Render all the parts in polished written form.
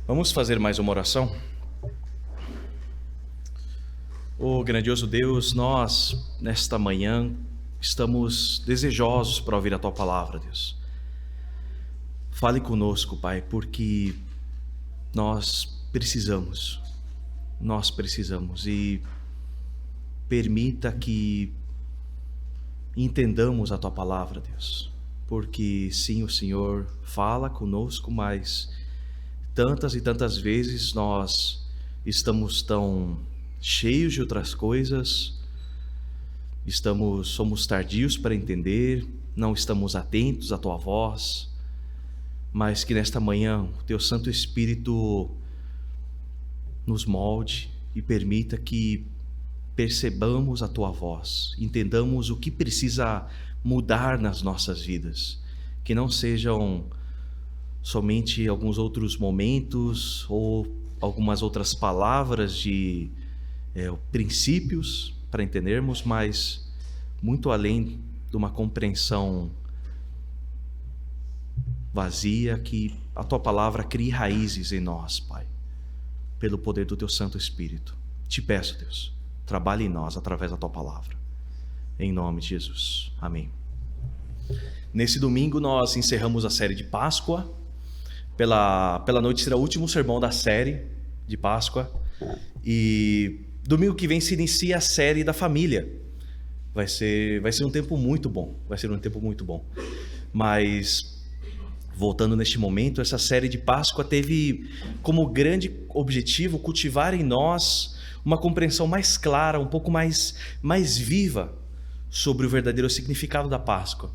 Vamos fazer mais uma oração? Grandioso Deus, nós, nesta manhã, estamos desejosos para ouvir a Tua palavra, Deus. Fale conosco, Pai, porque nós precisamos e permita que entendamos a Tua palavra, Deus. Porque sim, o Senhor fala conosco, mas tantas e tantas vezes nós estamos tão cheios de outras coisas, somos tardios para entender, não estamos atentos à Tua voz, mas que nesta manhã o Teu Santo Espírito nos molde e permita que percebamos a Tua voz, entendamos o que precisa mudar nas nossas vidas, que não sejam somente alguns outros momentos ou algumas outras palavras de princípios para entendermos, mas muito além de uma compreensão vazia, que a Tua palavra crie raízes em nós, Pai, pelo poder do Teu Santo Espírito. Te peço, Deus, trabalhe em nós através da Tua palavra, em nome de Jesus, amém. Nesse domingo nós encerramos a série de Páscoa. Pela noite será o último sermão da série de Páscoa, e domingo que vem se inicia a série da família. Vai ser um tempo muito bom, mas voltando neste momento, essa série de Páscoa teve como grande objetivo cultivar em nós uma compreensão mais clara, um pouco mais viva sobre o verdadeiro significado da Páscoa,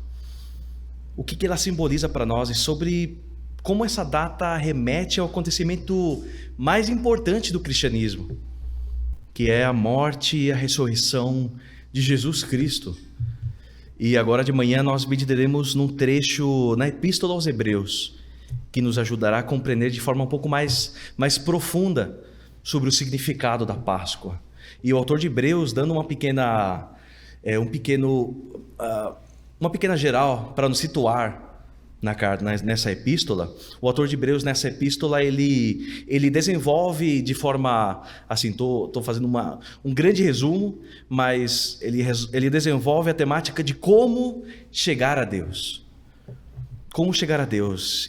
o que ela simboliza para nós e sobre como essa data remete ao acontecimento mais importante do cristianismo, que é a morte e a ressurreição de Jesus Cristo. E agora de manhã nós meditaremos num trecho na Epístola aos Hebreus, que nos ajudará a compreender de forma um pouco mais profunda sobre o significado da Páscoa. E o autor de Hebreus, dando uma pequena geral para nos situar nessa epístola, o autor de Hebreus nessa epístola ele desenvolve de forma assim, estou fazendo um grande resumo, mas ele desenvolve a temática de como chegar a Deus,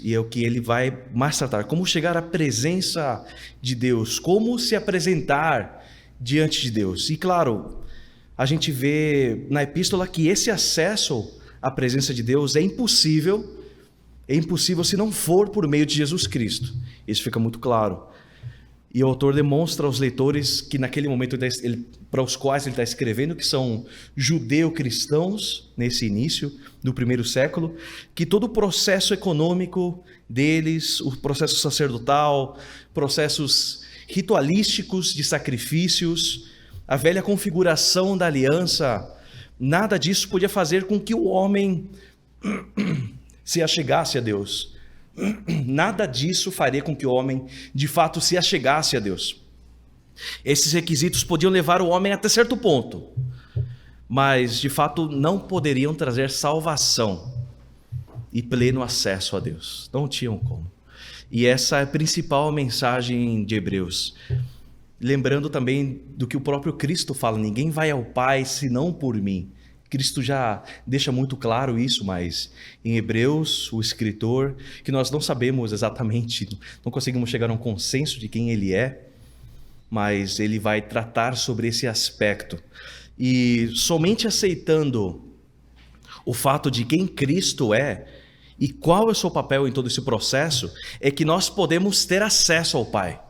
e é o que ele vai mais tratar, como chegar à presença de Deus, como se apresentar diante de Deus. E claro, a gente vê na epístola que esse acesso à presença de Deus é impossível se não for por meio de Jesus Cristo. Isso fica muito claro. E o autor demonstra aos leitores que naquele momento, para os quais ele está escrevendo, que são judeu-cristãos, nesse início do primeiro século, que todo o processo econômico deles, o processo sacerdotal, processos ritualísticos de sacrifícios, a velha configuração da aliança, nada disso podia fazer com que o homem se achegasse a Deus. Nada disso faria com que o homem de fato se achegasse a Deus. Esses requisitos podiam levar o homem até certo ponto, mas de fato não poderiam trazer salvação e pleno acesso a Deus. Não tinham como. E essa é a principal mensagem de Hebreus. Lembrando também do que o próprio Cristo fala: ninguém vai ao Pai senão por mim. Cristo já deixa muito claro isso, mas em Hebreus, o escritor, que nós não sabemos exatamente, não conseguimos chegar a um consenso de quem ele é, mas ele vai tratar sobre esse aspecto. E somente aceitando o fato de quem Cristo é e qual é o seu papel em todo esse processo, é que nós podemos ter acesso ao Pai.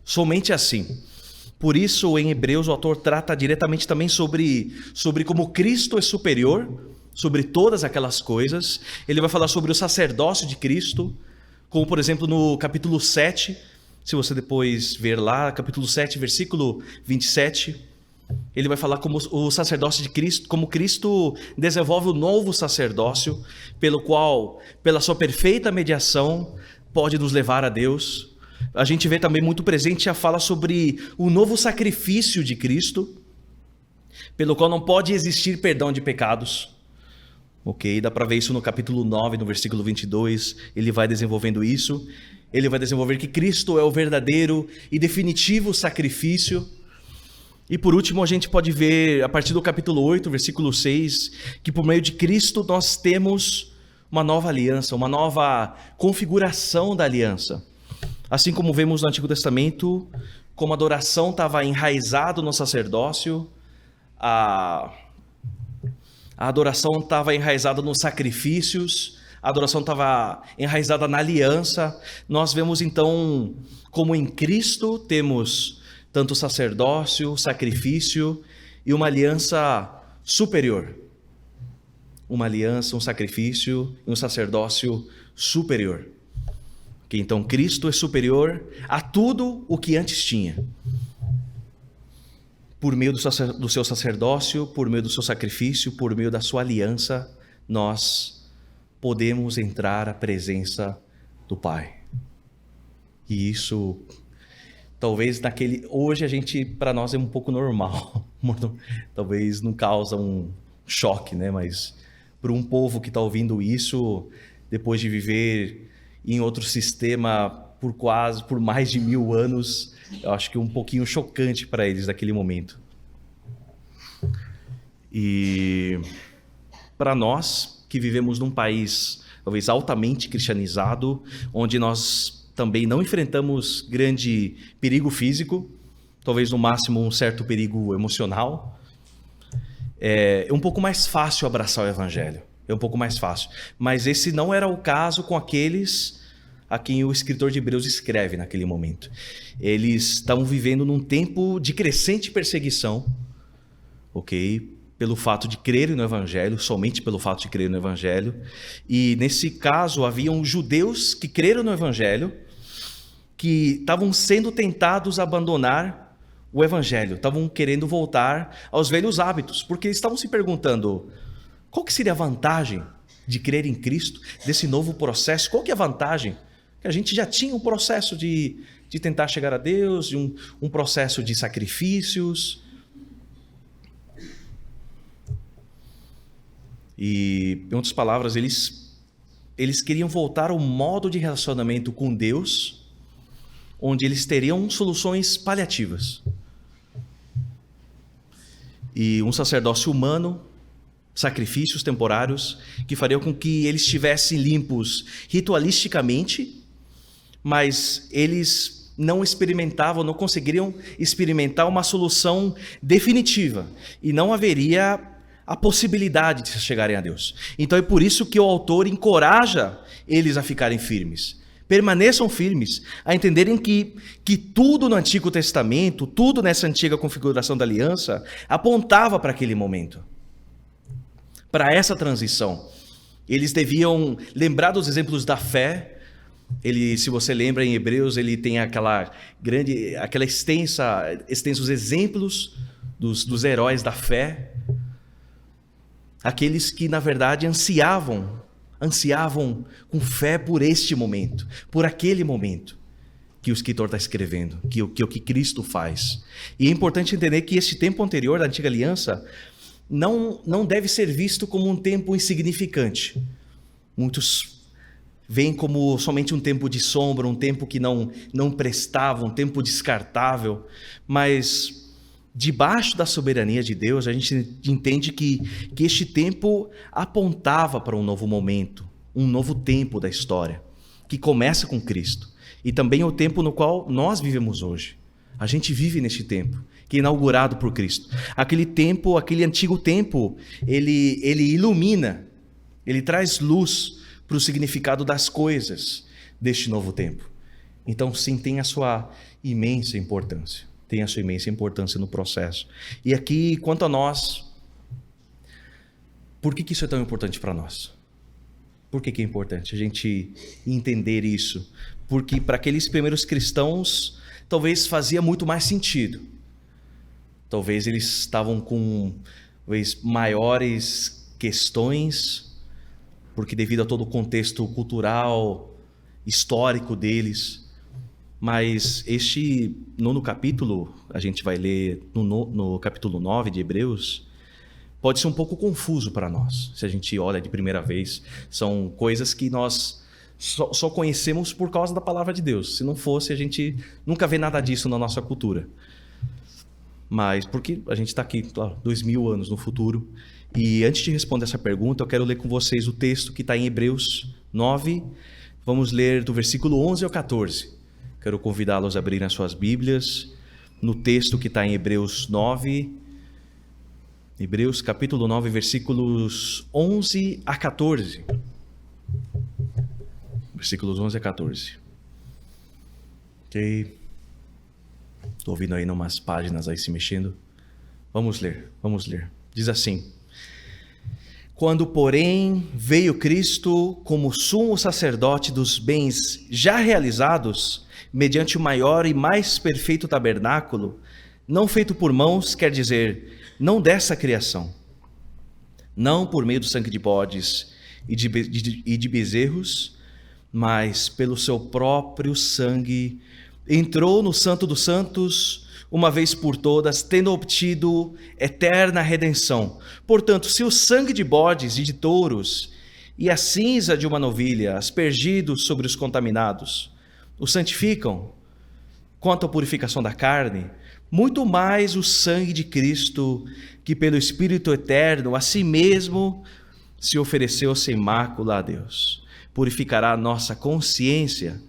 Somente assim. Por isso, em Hebreus, o autor trata diretamente também sobre como Cristo é superior sobre todas aquelas coisas. Ele vai falar sobre o sacerdócio de Cristo, como por exemplo no capítulo 7, se você depois ver lá, capítulo 7, versículo 27, ele vai falar como o sacerdócio de Cristo, como Cristo desenvolve o novo sacerdócio, pelo qual, pela sua perfeita mediação, pode nos levar a Deus. A gente vê também muito presente a fala sobre o novo sacrifício de Cristo, pelo qual não pode existir perdão de pecados. Ok, dá para ver isso no capítulo 9, no versículo 22, ele vai desenvolvendo isso. ele vai desenvolver que Cristo é o verdadeiro e definitivo sacrifício. E por último, a gente pode ver, a partir do capítulo 8, versículo 6, que por meio de Cristo nós temos uma nova aliança, uma nova configuração da aliança. Assim como vemos no Antigo Testamento, como a adoração estava enraizada no sacerdócio, a adoração estava enraizada nos sacrifícios, a adoração estava enraizada na aliança. Nós vemos então como em Cristo temos tanto sacerdócio, sacrifício e uma aliança superior. Uma aliança, um sacrifício e um sacerdócio superior. Então Cristo é superior a tudo o que antes tinha. Por meio do seu sacerdócio, por meio do seu sacrifício, por meio da sua aliança, nós podemos entrar à presença do Pai. E isso, talvez hoje para nós é um pouco normal. Talvez não causa um choque, né? Mas para um povo que está ouvindo isso, depois de viver em outro sistema por mais de 1000 anos, eu acho que é um pouquinho chocante para eles naquele momento. E para nós que vivemos num país talvez altamente cristianizado, onde nós também não enfrentamos grande perigo físico, talvez no máximo um certo perigo emocional, é um pouco mais fácil abraçar o evangelho, é um pouco mais fácil. Mas esse não era o caso com aqueles a quem o escritor de Hebreus escreve naquele momento. Eles estavam vivendo num tempo de crescente perseguição, ok? Pelo fato de crerem no evangelho, somente pelo fato de crerem no evangelho. E nesse caso haviam judeus que creram no evangelho, que estavam sendo tentados a abandonar o evangelho, estavam querendo voltar aos velhos hábitos, porque eles estavam se perguntando: qual que seria a vantagem de crer em Cristo, desse novo processo? Qual que é a vantagem? Que a gente já tinha um processo de tentar chegar a Deus, de um processo de sacrifícios. E, em outras palavras, eles queriam voltar ao modo de relacionamento com Deus, onde eles teriam soluções paliativas. E um sacerdócio humano, sacrifícios temporários, que fariam com que eles estivessem limpos ritualisticamente, mas eles não conseguiriam experimentar uma solução definitiva, e não haveria a possibilidade de chegarem a Deus. Então é por isso que o autor encoraja eles a ficarem firmes. Permaneçam firmes, a entenderem que tudo no Antigo Testamento, tudo nessa antiga configuração da aliança, apontava para aquele momento, para essa transição. Eles deviam lembrar dos exemplos da fé. Se você lembra em Hebreus, ele tem extensos exemplos dos heróis da fé, aqueles que na verdade ansiavam com fé por este momento, por aquele momento que o escritor está escrevendo, que o que Cristo faz. E é importante entender que esse tempo anterior da antiga aliança não deve ser visto como um tempo insignificante. Muitos veem como somente um tempo de sombra, um tempo que não prestava, um tempo descartável, mas debaixo da soberania de Deus, a gente entende que este tempo apontava para um novo momento, um novo tempo da história, que começa com Cristo. E também é o tempo no qual nós vivemos hoje. A gente vive neste tempo, que é inaugurado por Cristo. Aquele antigo tempo, ele ilumina, ele traz luz para o significado das coisas deste novo tempo. Então, sim, tem a sua imensa importância. Tem a sua imensa importância no processo. E aqui, quanto a nós, por que isso é tão importante para nós? Por que é importante a gente entender isso? Porque para aqueles primeiros cristãos, talvez fazia muito mais sentido. Talvez eles estavam com maiores questões, porque devido a todo o contexto cultural, histórico deles. Mas este 9º capítulo, a gente vai ler no capítulo 9 de Hebreus, pode ser um pouco confuso para nós, se a gente olha de primeira vez. São coisas que nós só conhecemos por causa da palavra de Deus. Se não fosse, a gente nunca vê nada disso na nossa cultura. Mas porque a gente está aqui, claro, 2000 anos no futuro. E antes de responder essa pergunta, eu quero ler com vocês o texto que está em Hebreus 9. Vamos ler do versículo 11 ao 14. Quero convidá-los a abrirem as suas Bíblias no texto que está em Hebreus 9. Hebreus capítulo 9, versículos 11 a 14. Versículos 11 a 14. Ok. Estou ouvindo aí umas páginas aí se mexendo. Vamos ler. Diz assim: quando, porém, veio Cristo como sumo sacerdote dos bens já realizados, mediante o maior e mais perfeito tabernáculo, não feito por mãos, quer dizer, não dessa criação, não por meio do sangue de bodes e de bezerros, mas pelo seu próprio sangue, entrou no Santo dos Santos, uma vez por todas, tendo obtido eterna redenção. Portanto, se o sangue de bodes e de touros e a cinza de uma novilha, aspergidos sobre os contaminados, o santificam quanto à purificação da carne, muito mais o sangue de Cristo, que pelo Espírito Eterno a si mesmo se ofereceu sem mácula a Deus, purificará a nossa consciência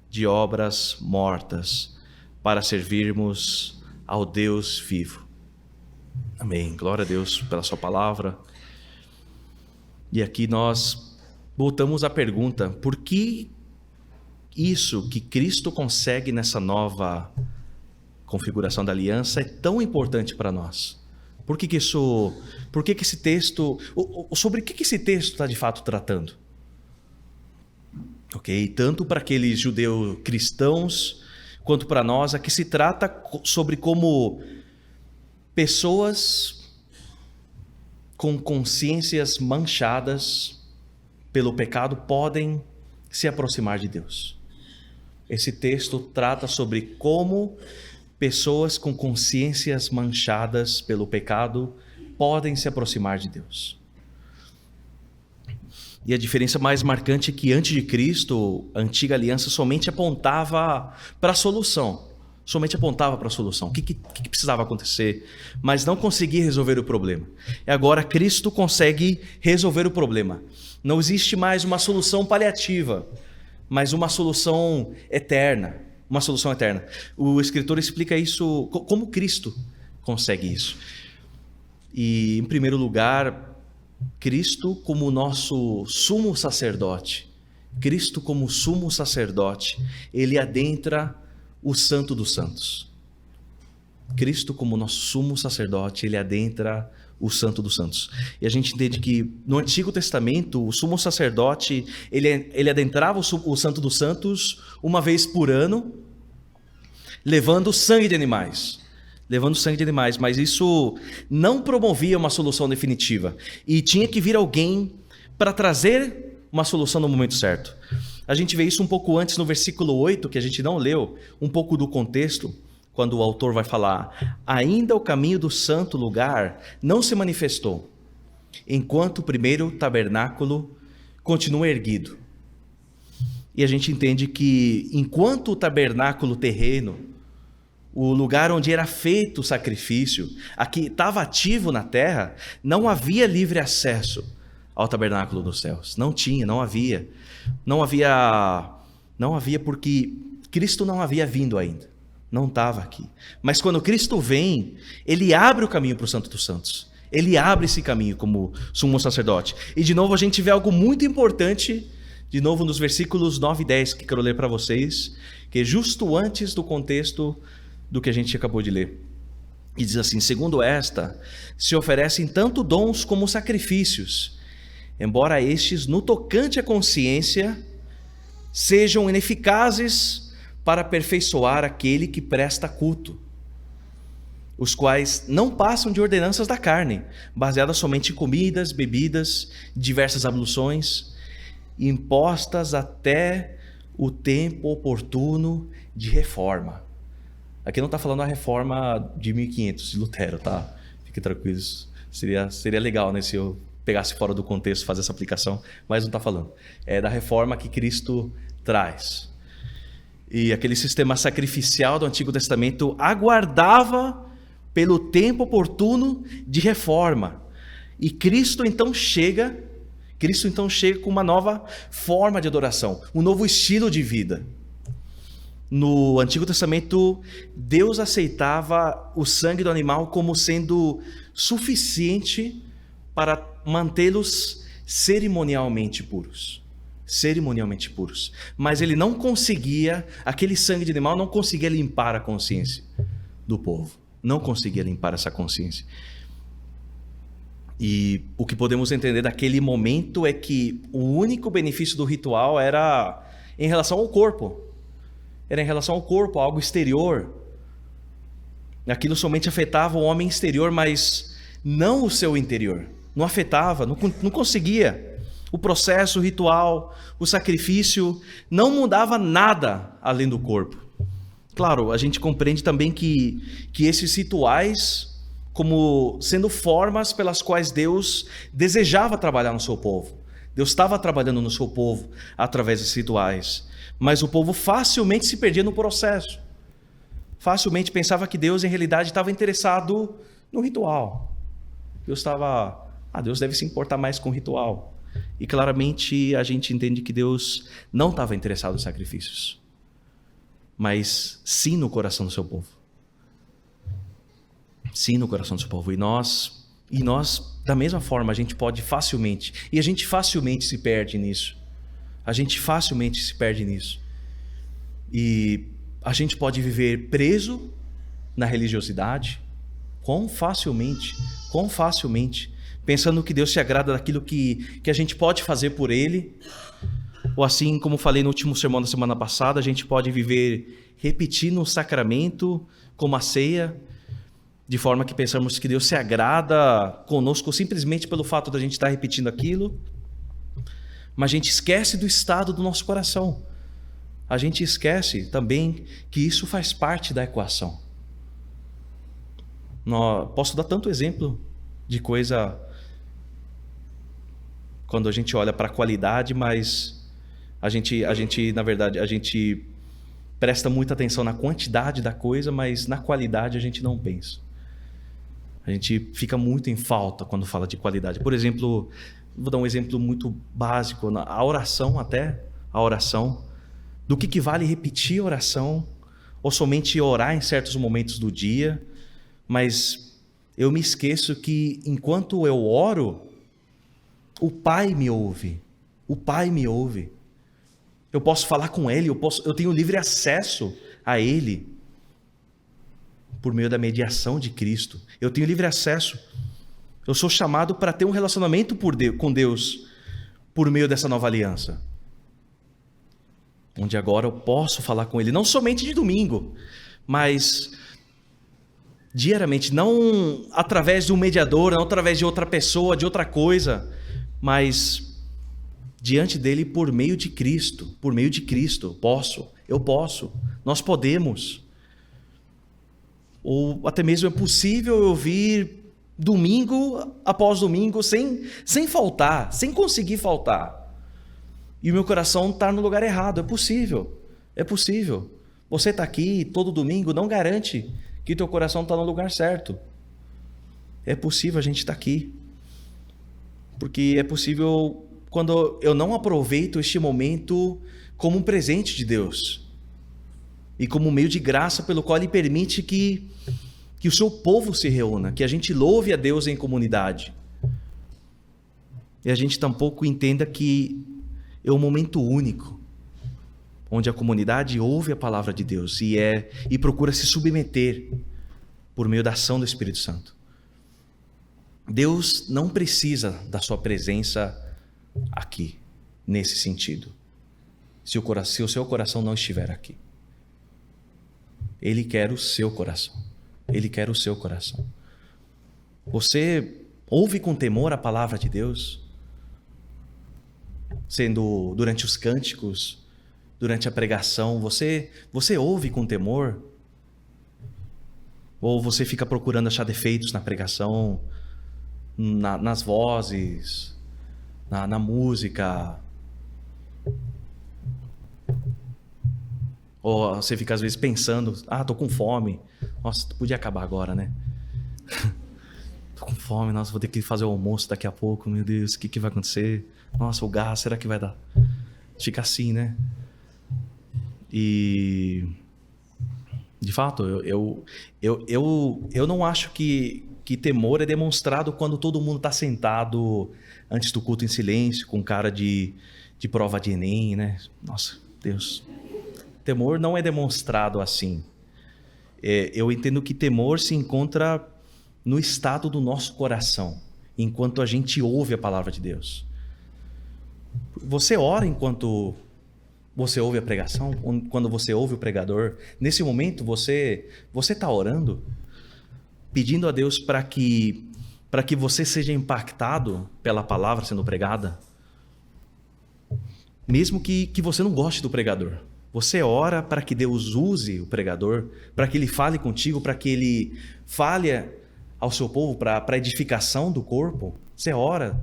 de obras mortas, para servirmos ao Deus vivo. Amém. Glória a Deus pela sua palavra. E aqui nós voltamos à pergunta: por que isso que Cristo consegue nessa nova configuração da aliança é tão importante para nós? Por que esse texto, sobre o que esse texto está de fato tratando? Ok, tanto para aqueles judeus cristãos, quanto para nós, aqui se trata sobre como pessoas com consciências manchadas pelo pecado podem se aproximar de Deus. Esse texto trata sobre como pessoas com consciências manchadas pelo pecado podem se aproximar de Deus. E a diferença mais marcante é que antes de Cristo, a antiga aliança somente apontava para a solução. O que precisava acontecer, mas não conseguia resolver o problema. E agora Cristo consegue resolver o problema. Não existe mais uma solução paliativa, mas uma solução eterna. O escritor explica isso, como Cristo consegue isso. E, em primeiro lugar, Cristo como nosso sumo sacerdote, ele adentra o Santo dos Santos. Cristo como nosso sumo sacerdote, ele adentra o Santo dos Santos. E a gente entende que no Antigo Testamento, o sumo sacerdote, ele adentrava o Santo dos Santos uma vez por ano, levando sangue de animais, mas isso não promovia uma solução definitiva. E tinha que vir alguém para trazer uma solução no momento certo. A gente vê isso um pouco antes no versículo 8, que a gente não leu, um pouco do contexto, quando o autor vai falar: ainda o caminho do santo lugar não se manifestou, enquanto o primeiro tabernáculo continua erguido. E a gente entende que enquanto o tabernáculo terreno, o lugar onde era feito o sacrifício, aqui estava ativo na terra, não havia livre acesso ao tabernáculo dos céus. Não havia porque Cristo não havia vindo ainda. Não estava aqui. Mas quando Cristo vem, ele abre o caminho para o Santo dos Santos. Ele abre esse caminho como sumo sacerdote. E de novo a gente vê algo muito importante, de novo nos versículos 9 e 10, que quero ler para vocês, que é justo antes do contexto do que a gente acabou de ler. E diz assim: segundo esta, se oferecem tanto dons como sacrifícios, embora estes, no tocante à consciência, sejam ineficazes para aperfeiçoar aquele que presta culto, os quais não passam de ordenanças da carne, baseadas somente em comidas, bebidas, diversas abluções, impostas até o tempo oportuno de reforma. Aqui não está falando a reforma de 1500 de Lutero, tá? Fiquem tranquilos. Seria legal, né, se eu pegasse fora do contexto, fazer essa aplicação, mas não está falando. É da reforma que Cristo traz. E aquele sistema sacrificial do Antigo Testamento aguardava pelo tempo oportuno de reforma. E Cristo então chega com uma nova forma de adoração, um novo estilo de vida. No Antigo Testamento, Deus aceitava o sangue do animal como sendo suficiente para mantê-los cerimonialmente puros. Cerimonialmente puros. Mas ele não conseguia, aquele sangue de animal não conseguia limpar a consciência do povo. Não conseguia limpar essa consciência. E o que podemos entender daquele momento é que o único benefício do ritual era em relação ao corpo. Era em relação ao corpo, algo exterior. Aquilo somente afetava o homem exterior, mas não o seu interior. Não afetava, não conseguia. O processo, o ritual, o sacrifício não mudava nada além do corpo. Claro, a gente compreende também que esses rituais, como sendo formas pelas quais Deus desejava trabalhar no seu povo. Deus estava trabalhando no seu povo através desses rituais. Mas o povo facilmente se perdia no processo. Facilmente pensava que Deus, em realidade, estava interessado no ritual. Deus deve se importar mais com o ritual. E claramente a gente entende que Deus não estava interessado em sacrifícios, mas sim no coração do seu povo. Sim no coração do seu povo. E nós, da mesma forma, a gente pode facilmente, e a gente facilmente se perde nisso. A gente facilmente se perde nisso. E a gente pode viver preso na religiosidade, quão facilmente, pensando que Deus se agrada daquilo que a gente pode fazer por Ele, ou assim como falei no último sermão da semana passada, a gente pode viver repetindo o sacramento como a ceia, de forma que pensamos que Deus se agrada conosco simplesmente pelo fato de a gente estar repetindo aquilo, mas a gente esquece do estado do nosso coração. A gente esquece também que isso faz parte da equação. Posso dar tanto exemplo de coisa quando a gente olha para a qualidade, mas a gente, na verdade, a gente presta muita atenção na quantidade da coisa, mas na qualidade a gente não pensa. A gente fica muito em falta quando fala de qualidade. Por exemplo, vou dar um exemplo muito básico, a oração, do que vale repetir a oração, ou somente orar em certos momentos do dia, mas eu me esqueço que enquanto eu oro, o Pai me ouve. Eu posso falar com Ele, eu tenho livre acesso a Ele por meio da mediação de Cristo. Eu tenho livre acesso. Eu sou chamado para ter um relacionamento com Deus por meio dessa nova aliança. Onde agora eu posso falar com Ele, não somente de domingo, mas diariamente, não através de um mediador, não através de outra pessoa, de outra coisa, mas diante dele por meio de Cristo. Eu posso, nós podemos. Ou até mesmo é possível eu vir domingo após domingo sem faltar, sem conseguir faltar. E o meu coração está no lugar errado. É possível. Você está aqui todo domingo não garante que teu coração está no lugar certo. É possível a gente estar aqui. Porque é possível quando eu não aproveito este momento como um presente de Deus. E como um meio de graça pelo qual Ele permite que o seu povo se reúna, que a gente louve a Deus em comunidade. E a gente tampouco entenda que é um momento único, onde a comunidade ouve a palavra de Deus e procura se submeter por meio da ação do Espírito Santo. Deus não precisa da sua presença aqui, nesse sentido, se o seu coração não estiver aqui. Ele quer o seu coração. Você ouve com temor a palavra de Deus? Sendo durante os cânticos, durante a pregação, você ouve com temor? Ou você fica procurando achar defeitos na pregação, nas vozes, na música. Ou você fica às vezes pensando, tô com fome. Nossa, podia acabar agora, né? Tô com fome, nossa, vou ter que fazer o almoço daqui a pouco, meu Deus, o que vai acontecer? Nossa, o gás, será que vai dar? Fica assim, né? E de fato, eu não acho que temor é demonstrado quando todo mundo está sentado antes do culto em silêncio, com cara de prova de Enem, né? Nossa, Deus. Temor não é demonstrado assim. Eu entendo que temor se encontra no estado do nosso coração, enquanto a gente ouve a palavra de Deus. Você ora enquanto você ouve a pregação, quando você ouve o pregador. Nesse momento você está orando, pedindo a Deus para que você seja impactado pela palavra sendo pregada, mesmo que você não goste do pregador. Você ora para que Deus use o pregador, para que ele fale contigo, para que ele fale ao seu povo, para a edificação do corpo. Você ora.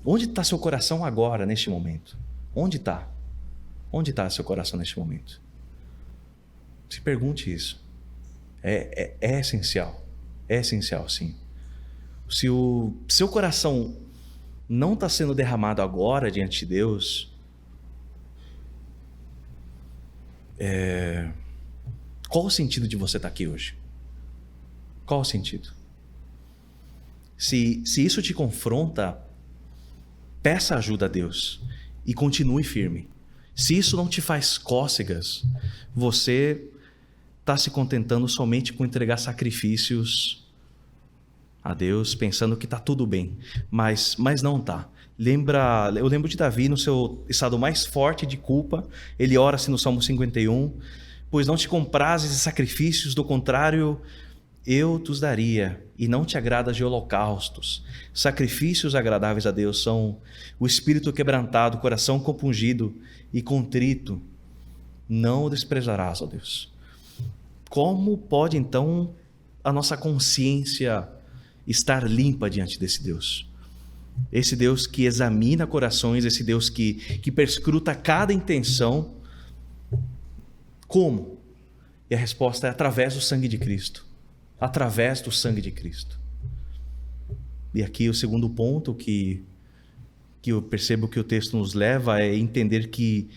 Onde está seu coração agora, neste momento? Onde está? Onde está seu coração neste momento? Se pergunte isso. É essencial. É essencial, sim. Se o seu coração não está sendo derramado agora diante de Deus, qual o sentido de você estar aqui hoje? Qual o sentido? Se isso te confronta, peça ajuda a Deus e continue firme. Se isso não te faz cócegas, você está se contentando somente com entregar sacrifícios a Deus, pensando que está tudo bem, mas não está. Eu lembro de Davi no seu estado mais forte de culpa. Ele ora assim no Salmo 51, pois não te comprases de sacrifícios, do contrário eu te os daria, e não te agradas de holocaustos. Sacrifícios agradáveis a Deus são o espírito quebrantado, o coração compungido e contrito. Não o desprezarás, ó Deus. Como pode então a nossa consciência estar limpa diante desse Deus? Esse Deus que examina corações, esse Deus que perscruta cada intenção. Como? E a resposta é através do sangue de Cristo. Através do sangue de Cristo. E aqui o segundo ponto que eu percebo que o texto nos leva é entender que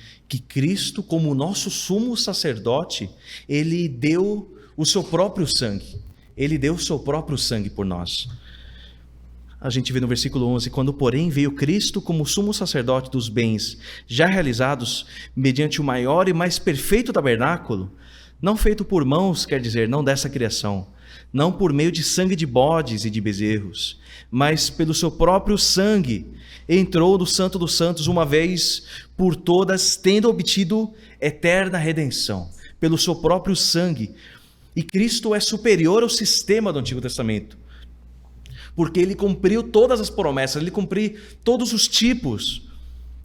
Cristo, como nosso sumo sacerdote, ele deu o seu próprio sangue. Ele deu o seu próprio sangue por nós. A gente vê no versículo 11, quando porém veio Cristo como sumo sacerdote dos bens já realizados mediante o maior e mais perfeito tabernáculo, não feito por mãos, quer dizer, não dessa criação, não por meio de sangue de bodes e de bezerros, mas pelo seu próprio sangue, entrou no Santo dos Santos uma vez por todas, tendo obtido eterna redenção, pelo seu próprio sangue. E Cristo é superior ao sistema do Antigo Testamento, porque ele cumpriu todas as promessas, ele cumpriu todos os tipos.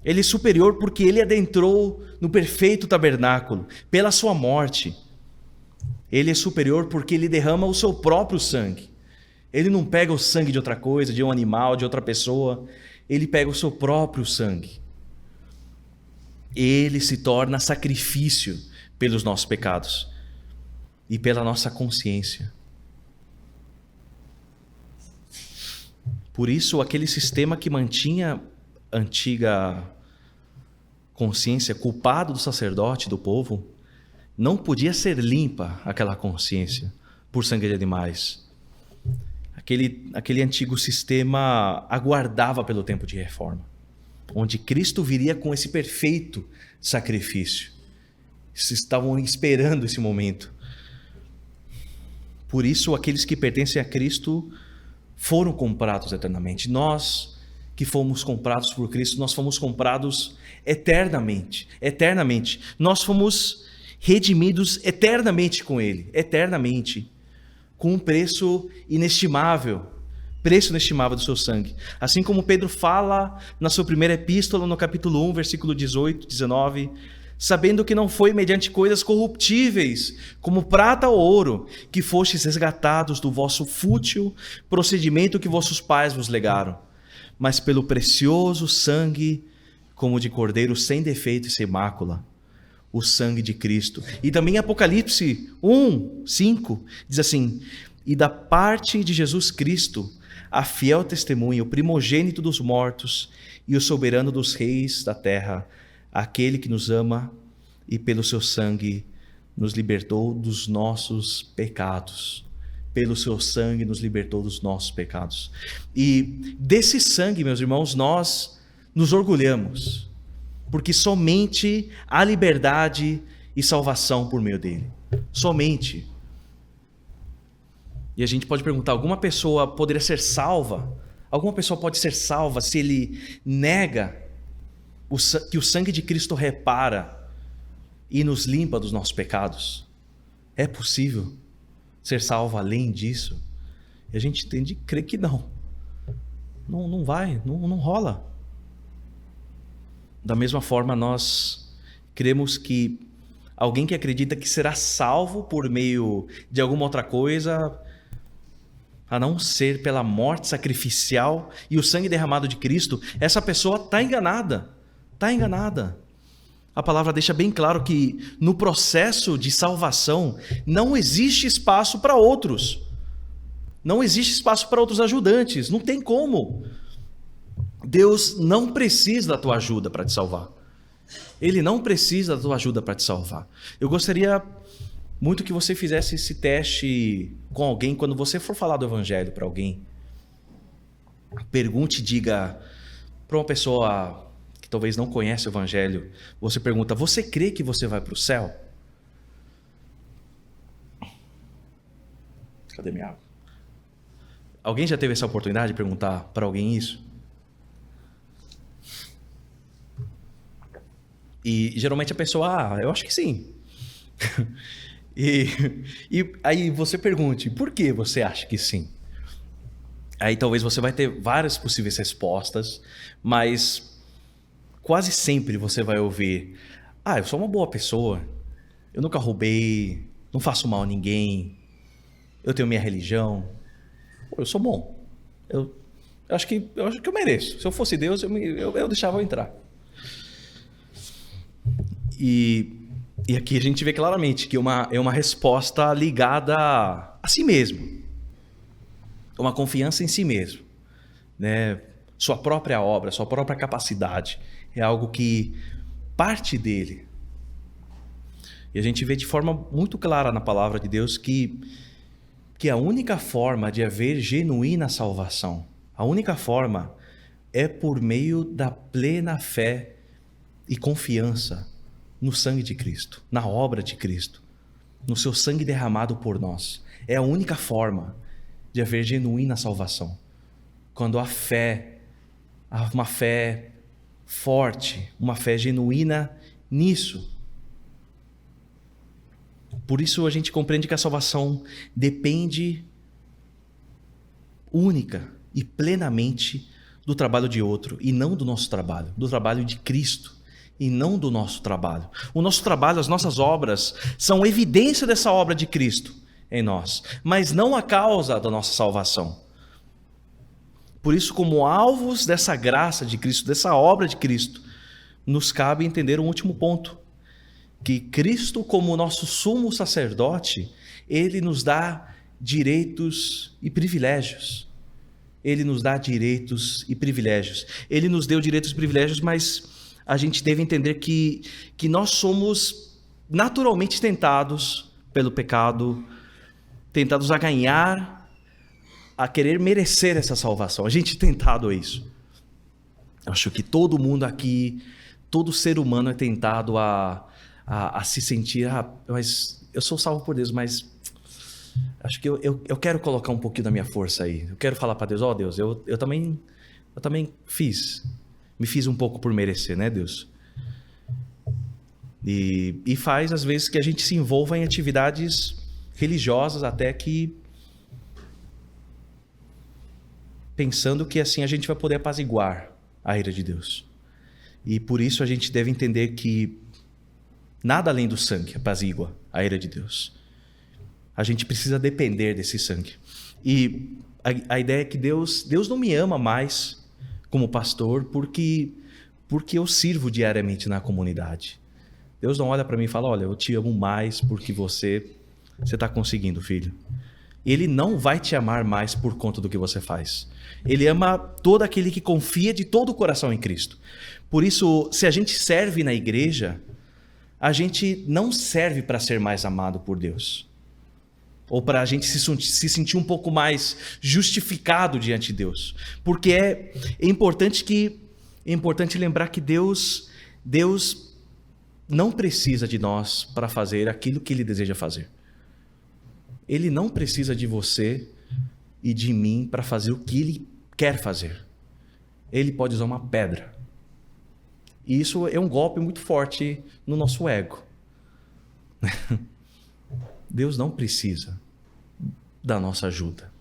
Ele é superior porque ele adentrou no perfeito tabernáculo, pela sua morte. Ele é superior porque ele derrama o seu próprio sangue. Ele não pega o sangue de outra coisa, de um animal, de outra pessoa. Ele pega o seu próprio sangue. Ele se torna sacrifício pelos nossos pecados e pela nossa consciência. Por isso, aquele sistema que mantinha a antiga consciência culpado do sacerdote, do povo, não podia ser limpa aquela consciência por sangue de animais. Aquele antigo sistema aguardava pelo tempo de reforma, onde Cristo viria com esse perfeito sacrifício. Eles estavam esperando esse momento. Por isso, aqueles que pertencem a Cristo foram comprados eternamente. Nós que fomos comprados por Cristo, nós fomos comprados eternamente. Eternamente. Nós fomos redimidos eternamente com Ele. Eternamente. Com um preço inestimável. Preço inestimável do seu sangue. Assim como Pedro fala na sua primeira epístola, no capítulo 1, versículo 18, 19. sabendo que não foi mediante coisas corruptíveis, como prata ou ouro, que fostes resgatados do vosso fútil procedimento que vossos pais vos legaram, mas pelo precioso sangue, como de cordeiro sem defeito e sem mácula, o sangue de Cristo. E também Apocalipse 1:5 diz assim: e da parte de Jesus Cristo, a fiel testemunha, o primogênito dos mortos e o soberano dos reis da terra, aquele que nos ama e pelo seu sangue nos libertou dos nossos pecados. Pelo seu sangue nos libertou dos nossos pecados. E desse sangue, meus irmãos, nós nos orgulhamos, porque somente há liberdade e salvação por meio dele. Somente. E a gente pode perguntar, alguma pessoa poderia ser salva? Alguma pessoa pode ser salva se ele nega que o sangue de Cristo repara e nos limpa dos nossos pecados? É possível ser salvo além disso? E a gente tende a crer que não. Não vai, não rola. Da mesma forma, nós cremos que alguém que acredita que será salvo por meio de alguma outra coisa, a não ser pela morte sacrificial e o sangue derramado de Cristo, essa pessoa está enganada. Está enganada. A palavra deixa bem claro que no processo de salvação não existe espaço para outros. Não existe espaço para outros ajudantes. Não tem como. Deus não precisa da tua ajuda para te salvar. Ele não precisa da tua ajuda para te salvar. Eu gostaria muito que você fizesse esse teste com alguém quando você for falar do evangelho para alguém. Pergunte e diga para uma pessoa que talvez não conhece o evangelho, você pergunta: você crê que você vai para o céu? Cadê minha água? Alguém já teve essa oportunidade de perguntar para alguém isso? E geralmente a pessoa, eu acho que sim. e aí você pergunte, por que você acha que sim? Aí talvez você vai ter várias possíveis respostas, mas quase sempre você vai ouvir: eu sou uma boa pessoa, eu nunca roubei, não faço mal a ninguém, eu tenho minha religião, eu sou bom, eu acho que eu mereço. Se eu fosse Deus, eu deixava eu entrar. E aqui a gente vê claramente que é uma resposta ligada a si mesmo, uma confiança em si mesmo, né? Sua própria obra, sua própria capacidade é algo que parte dele. E a gente vê de forma muito clara na palavra de Deus que a única forma de haver genuína salvação, a única forma é por meio da plena fé e confiança no sangue de Cristo, na obra de Cristo, no seu sangue derramado por nós. É a única forma de haver genuína salvação. Quando há fé, há uma fé forte, uma fé genuína nisso. Por isso a gente compreende que a salvação depende única e plenamente do trabalho de outro, e não do nosso trabalho, do trabalho de Cristo, e não do nosso trabalho. O nosso trabalho, as nossas obras, são evidência dessa obra de Cristo em nós, mas não a causa da nossa salvação. Por isso, como alvos dessa graça de Cristo, dessa obra de Cristo, nos cabe entender um último ponto, que Cristo, como nosso sumo sacerdote, ele nos dá direitos e privilégios. Ele nos dá direitos e privilégios. Ele nos deu direitos e privilégios, mas a gente deve entender que nós somos naturalmente tentados pelo pecado, tentados a ganhar, a querer merecer essa salvação. A gente é tentado a isso. Eu acho que todo mundo aqui, todo ser humano é tentado a se sentir, mas eu sou salvo por Deus, mas acho que eu quero colocar um pouquinho da minha força aí. Eu quero falar para Deus: Deus, eu também me fiz um pouco por merecer, né, Deus? E faz, às vezes, que a gente se envolva em atividades religiosas, até que pensando que assim a gente vai poder apaziguar a ira de Deus. E por isso a gente deve entender que Nada além do sangue apazigua a ira de Deus. A gente precisa depender desse sangue. E a ideia é que Deus não me ama mais como pastor porque eu sirvo diariamente na comunidade. Deus não olha para mim e fala, olha, eu te amo mais porque você está conseguindo, filho. Ele não vai te amar mais por conta do que você faz. Ele ama todo aquele que confia de todo o coração em Cristo. Por isso, se a gente serve na igreja, a gente não serve para ser mais amado por Deus. Ou para a gente se sentir um pouco mais justificado diante de Deus. Porque é importante lembrar que Deus não precisa de nós para fazer aquilo que Ele deseja fazer. Ele não precisa de você e de mim para fazer o que Ele quer fazer. Ele pode usar uma pedra. E isso é um golpe muito forte no nosso ego. Deus não precisa da nossa ajuda.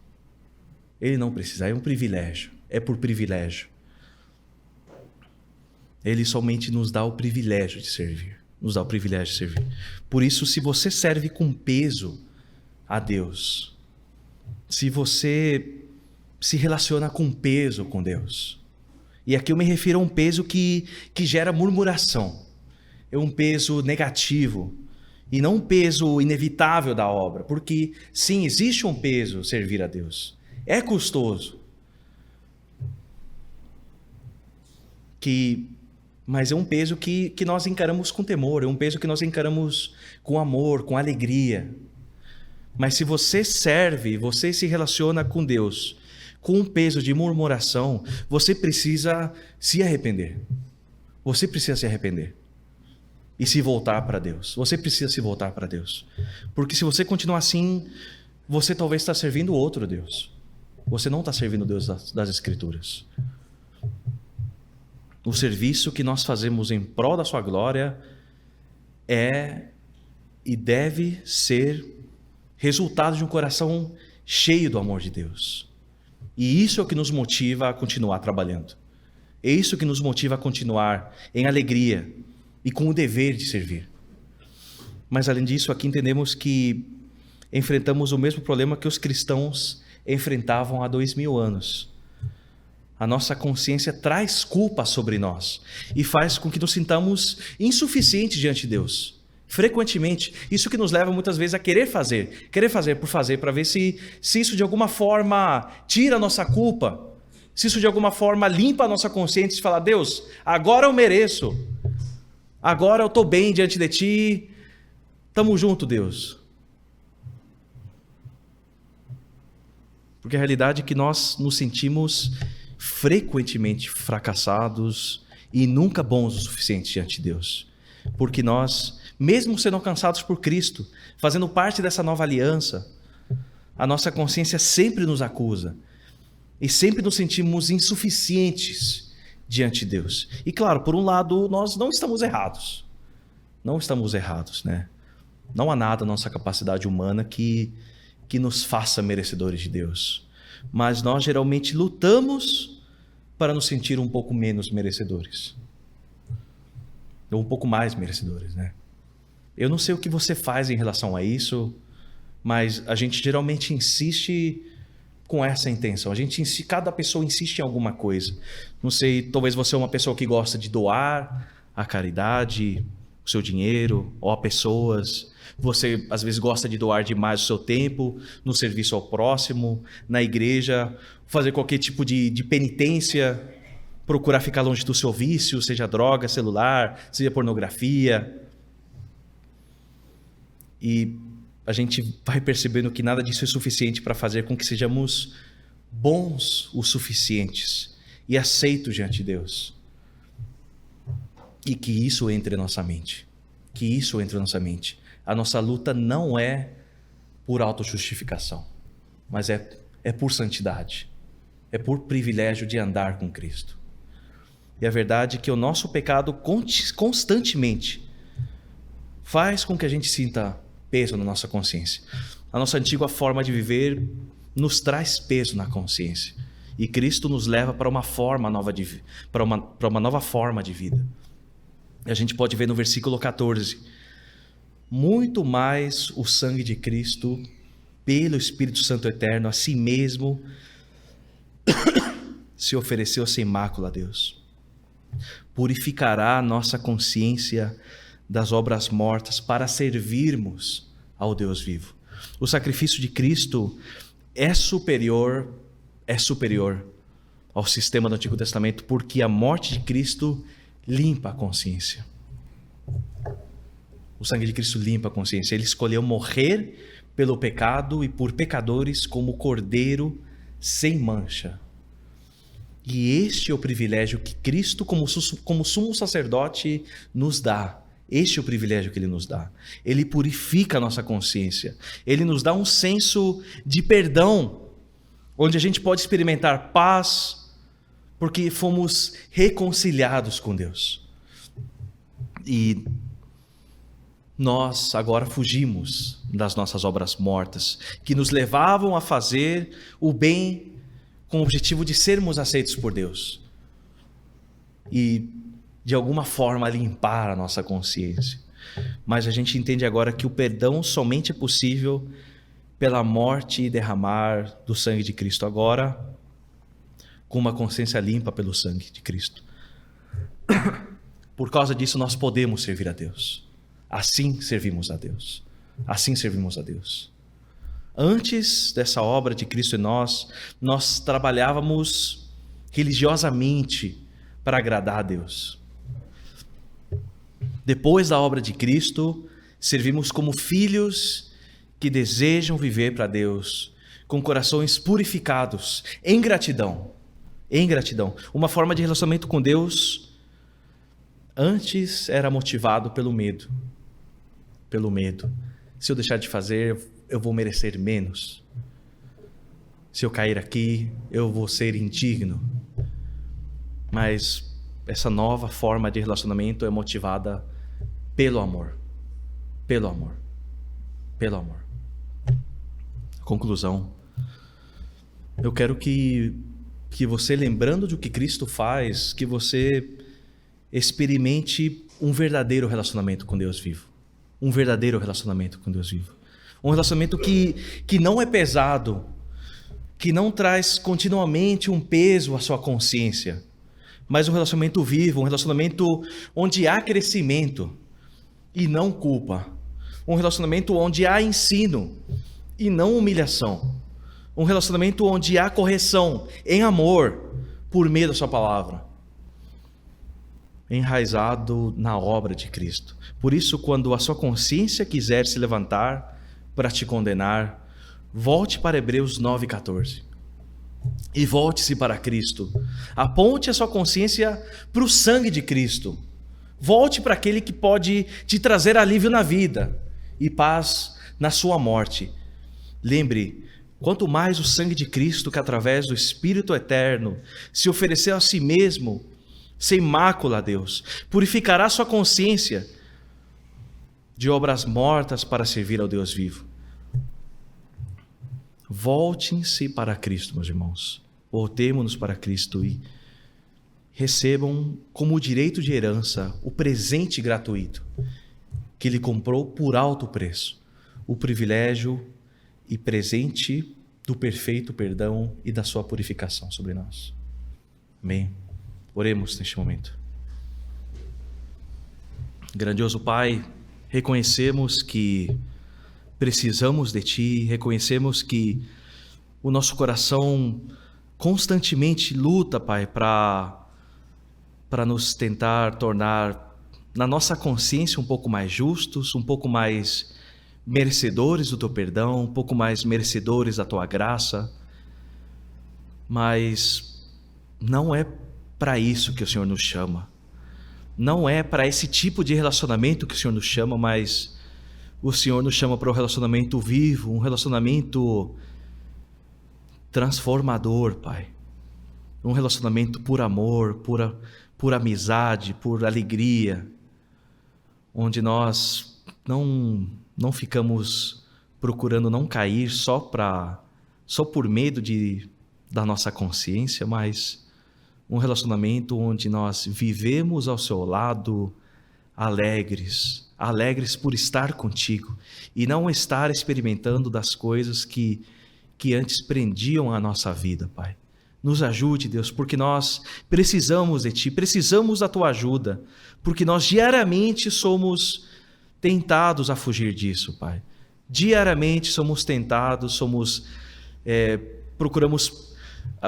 Ele não precisa, é um privilégio. É por privilégio. Ele somente nos dá o privilégio de servir. Nos dá o privilégio de servir. Por isso, se você serve com peso a Deus, se você se relaciona com peso com Deus, e aqui eu me refiro a um peso que gera murmuração, é um peso negativo, e não um peso inevitável da obra, porque sim, existe um peso servir a Deus, é custoso, mas é um peso que nós encaramos com temor, é um peso que nós encaramos com amor, com alegria. Mas se você serve, você se relaciona com Deus com um peso de murmuração, você precisa se arrepender. Você precisa se arrepender. E se voltar para Deus. Você precisa se voltar para Deus. Porque se você continuar assim, você talvez está servindo outro Deus. Você não está servindo o Deus das Escrituras. O serviço que nós fazemos em prol da sua glória é e deve ser resultado de um coração cheio do amor de Deus. E isso é o que nos motiva a continuar trabalhando. É isso que nos motiva a continuar em alegria e com o dever de servir. Mas além disso, aqui entendemos que enfrentamos o mesmo problema que os cristãos enfrentavam há 2000 anos. A nossa consciência traz culpa sobre nós e faz com que nos sintamos insuficientes diante de Deus. Frequentemente, isso que nos leva muitas vezes a querer fazer por fazer, para ver se isso de alguma forma tira a nossa culpa, se isso de alguma forma limpa a nossa consciência e falar, Deus, agora eu mereço, agora eu estou bem diante de Ti, estamos juntos, Deus. Porque a realidade é que nós nos sentimos frequentemente fracassados e nunca bons o suficiente diante de Deus. Porque nós, mesmo sendo alcançados por Cristo, fazendo parte dessa nova aliança, a nossa consciência sempre nos acusa e sempre nos sentimos insuficientes diante de Deus. E claro, por um lado, nós não estamos errados. Não estamos errados, né? Não há nada na nossa capacidade humana que nos faça merecedores de Deus. Mas nós geralmente lutamos para nos sentir um pouco menos merecedores. Ou um pouco mais merecedores, né? Eu não sei o que você faz em relação a isso, mas a gente geralmente insiste com essa intenção. Cada pessoa insiste em alguma coisa. Não sei, talvez você é uma pessoa que gosta de doar a caridade, o seu dinheiro, ou a pessoas. Você, às vezes, gosta de doar demais o seu tempo no serviço ao próximo, na igreja, fazer qualquer tipo de penitência, procurar ficar longe do seu vício, seja droga, celular, seja pornografia. E a gente vai percebendo que nada disso é suficiente para fazer com que sejamos bons o suficientes e aceitos diante de Deus. E que isso entre em nossa mente. Que isso entre em nossa mente. A nossa luta não é por autojustificação, mas é por santidade. É por privilégio de andar com Cristo. E a verdade é que o nosso pecado constantemente faz com que a gente sinta peso na nossa consciência. A nossa antiga forma de viver nos traz peso na consciência. E Cristo nos leva para uma nova forma de vida. E a gente pode ver no versículo 14 muito mais o sangue de Cristo, pelo Espírito Santo eterno, a si mesmo, se ofereceu sem mácula a Deus. Purificará a nossa consciência das obras mortas para servirmos ao Deus vivo. O sacrifício de Cristo é superior ao sistema do Antigo Testamento, porque a morte de Cristo limpa a consciência. O sangue de Cristo limpa a consciência. Ele escolheu morrer pelo pecado e por pecadores como cordeiro sem mancha. E este é o privilégio que Cristo, como sumo sacerdote, nos dá. Este é o privilégio que Ele nos dá. Ele purifica a nossa consciência. Ele nos dá um senso de perdão, onde a gente pode experimentar paz, porque fomos reconciliados com Deus. E nós agora fugimos das nossas obras mortas, que nos levavam a fazer o bem com o objetivo de sermos aceitos por Deus e, de alguma forma, limpar a nossa consciência. Mas a gente entende agora que o perdão somente é possível pela morte e derramar do sangue de Cristo, agora com uma consciência limpa pelo sangue de Cristo. Por causa disso, nós podemos servir a Deus. Assim servimos a Deus. Assim servimos a Deus. Antes dessa obra de Cristo em nós trabalhávamos religiosamente para agradar a Deus. Depois da obra de Cristo, servimos como filhos que desejam viver para Deus, com corações purificados, em gratidão. Em gratidão. Uma forma de relacionamento com Deus antes era motivado pelo medo. Pelo medo. Se eu deixar de fazer, eu vou merecer menos. Se eu cair aqui, eu vou ser indigno. Mas essa nova forma de relacionamento é motivada pelo amor. Pelo amor. Pelo amor. Conclusão. Eu quero que você, lembrando do que Cristo faz, que você experimente um verdadeiro relacionamento com Deus vivo. Um verdadeiro relacionamento com Deus vivo. Um relacionamento que não é pesado, que não traz continuamente um peso à sua consciência, mas um relacionamento vivo, um relacionamento onde há crescimento e não culpa. Um relacionamento onde há ensino e não humilhação. Um relacionamento onde há correção em amor por meio da sua palavra. Enraizado na obra de Cristo. Por isso, quando a sua consciência quiser se levantar para te condenar, volte para Hebreus 9,14 e volte-se para Cristo. Aponte a sua consciência para o sangue de Cristo. Volte para aquele que pode te trazer alívio na vida e paz na sua morte. Lembre, quanto mais o sangue de Cristo, que através do Espírito eterno se ofereceu a si mesmo sem mácula a Deus, purificará sua consciência de obras mortas para servir ao Deus vivo. Voltem-se para Cristo, meus irmãos. Voltemo-nos para Cristo e recebam como direito de herança o presente gratuito que Ele comprou por alto preço, o privilégio e presente do perfeito perdão e da sua purificação sobre nós. Amém. Oremos neste momento. Grandioso Pai, reconhecemos que precisamos de Ti, reconhecemos que o nosso coração constantemente luta, Pai, para nos tentar tornar na nossa consciência um pouco mais justos, um pouco mais merecedores do Teu perdão, um pouco mais merecedores da Tua graça, mas não é para isso que o Senhor nos chama. Não é para esse tipo de relacionamento que o Senhor nos chama, mas o Senhor nos chama para um relacionamento vivo, um relacionamento transformador, Pai. Um relacionamento por amor, por amizade, por alegria, onde nós não ficamos procurando não cair só por medo da nossa consciência, mas um relacionamento onde nós vivemos ao seu lado, alegres, alegres por estar contigo e não estar experimentando das coisas que antes prendiam a nossa vida, Pai. Nos ajude, Deus, porque nós precisamos de Ti, precisamos da Tua ajuda, porque nós diariamente somos tentados a fugir disso, Pai. Diariamente somos tentados, procuramos,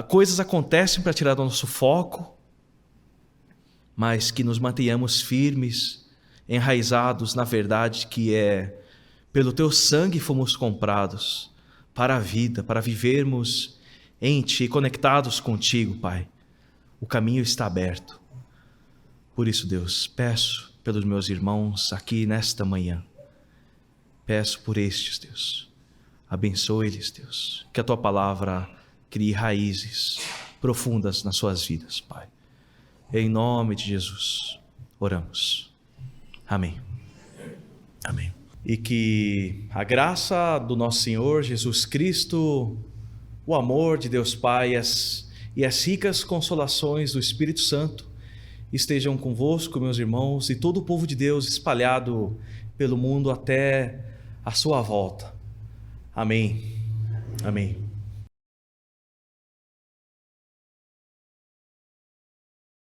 coisas acontecem para tirar do nosso foco, mas que nos mantenhamos firmes, enraizados na verdade que é pelo Teu sangue fomos comprados para a vida, para vivermos em Ti, conectados contigo, Pai. O caminho está aberto. Por isso, Deus, peço pelos meus irmãos aqui nesta manhã. Peço por estes, Deus. Abençoe-lhes, Deus. Que a Tua palavra crie raízes profundas nas suas vidas, Pai. Em nome de Jesus, oramos. Amém. Amém. E que a graça do nosso Senhor Jesus Cristo, o amor de Deus Pai e as ricas consolações do Espírito Santo estejam convosco, meus irmãos, e todo o povo de Deus espalhado pelo mundo até a sua volta. Amém. Amém.